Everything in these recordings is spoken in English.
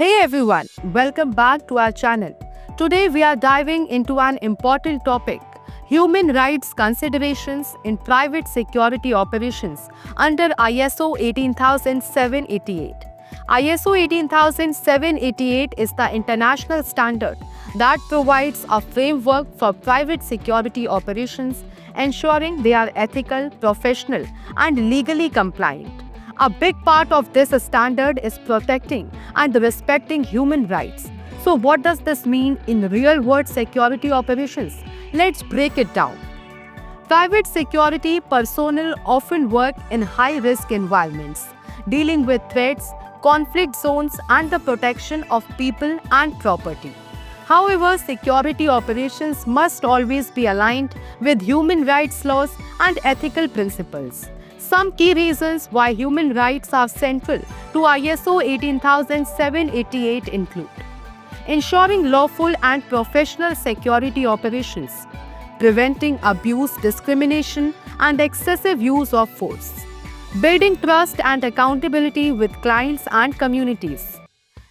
Hey everyone, welcome back to our channel. Today we are diving into an important topic, human rights considerations in private security operations under ISO 18788. ISO 18788 is the international standard that provides a framework for private security operations, ensuring they are ethical, professional, and legally compliant. A big part of this standard is protecting and respecting human rights. So, what does this mean in real world security operations? Let's break it down. Private security personnel often work in high risk environments, dealing with threats, conflict zones, and the protection of people and property. However, security operations must always be aligned with human rights laws and ethical principles. Some key reasons why human rights are central to ISO 18788 include ensuring lawful and professional security operations, preventing abuse, discrimination, and excessive use of force, building trust and accountability with clients and communities,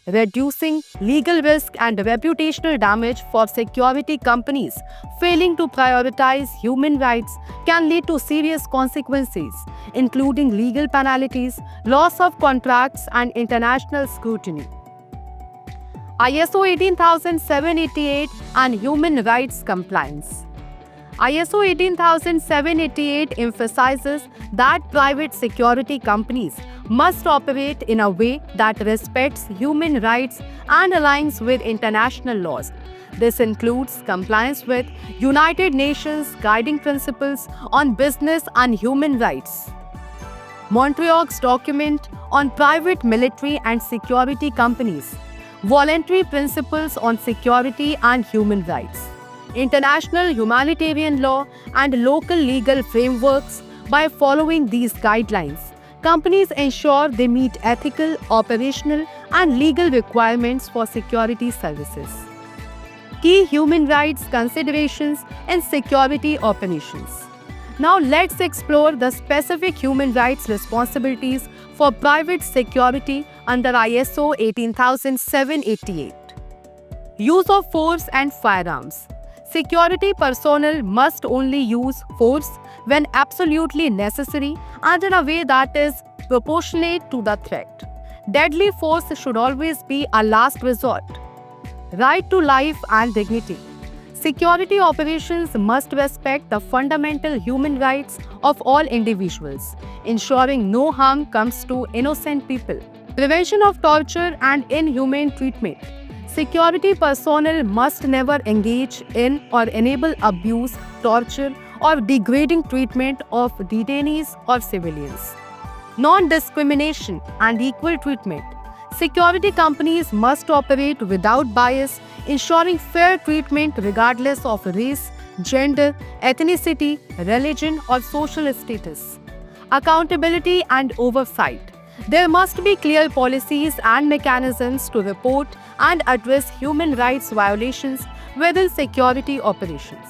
reducing legal risk and reputational damage for security companies. Failing to prioritize human rights can lead to serious consequences, including legal penalties, loss of contracts, and international scrutiny. ISO 18788 and human rights compliance. ISO 18788 emphasizes that private security companies must operate in a way that respects human rights and aligns with international laws. This includes compliance with United Nations Guiding Principles on Business and Human Rights, Montreal's document on private military and security companies, Voluntary Principles on Security and Human Rights, international humanitarian law, and local legal frameworks. By following these guidelines, companies ensure they meet ethical, operational, and legal requirements for security services. Key human rights considerations in security operations. Now let's explore the specific human rights responsibilities for private security under ISO 18788. Use of force and firearms. Security personnel must only use force when absolutely necessary and in a way that is proportionate to the threat. Deadly force should always be a last resort. Right to life and dignity. Security operations must respect the fundamental human rights of all individuals, ensuring no harm comes to innocent people. Prevention of torture and inhumane treatment. Security personnel must never engage in or enable abuse, torture, or degrading treatment of detainees or civilians. Non-discrimination and equal treatment. Security companies must operate without bias, ensuring fair treatment regardless of race, gender, ethnicity, religion, or social status. Accountability and oversight. There must be clear policies and mechanisms to report and address human rights violations within security operations.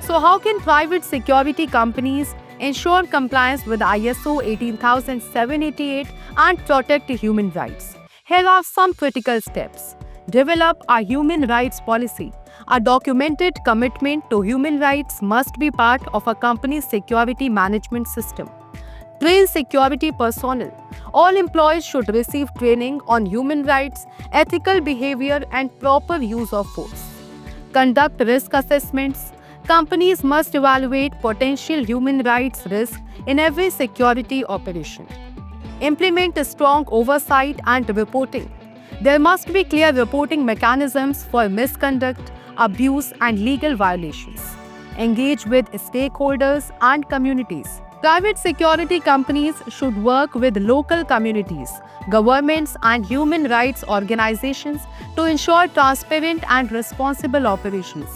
So, how can private security companies ensure compliance with ISO 18788 and protect human rights? Here are some critical steps. Develop a human rights policy. A documented commitment to human rights must be part of a company's security management system. Train security personnel. All employees should receive training on human rights, ethical behavior, and proper use of force. Conduct risk assessments. Companies must evaluate potential human rights risk in every security operation. Implement a strong oversight and reporting. There must be clear reporting mechanisms for misconduct, abuse, and legal violations. Engage with stakeholders and communities. Private security companies should work with local communities, governments, and human rights organizations to ensure transparent and responsible operations.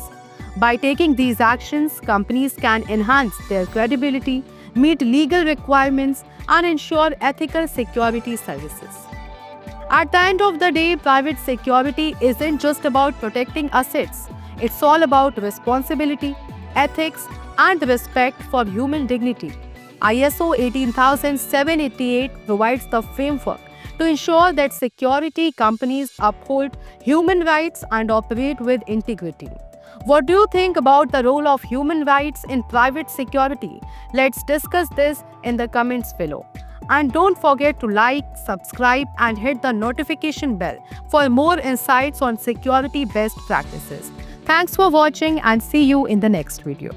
By taking these actions, companies can enhance their credibility, meet legal requirements, and ensure ethical security services. At the end of the day, private security isn't just about protecting assets. It's all about responsibility, ethics, and respect for human dignity. ISO 18788 provides the framework to ensure that security companies uphold human rights and operate with integrity. What do you think about the role of human rights in private security? Let's discuss this in the comments below. And don't forget to like, subscribe, and hit the notification bell for more insights on security best practices. Thanks for watching and see you in the next video.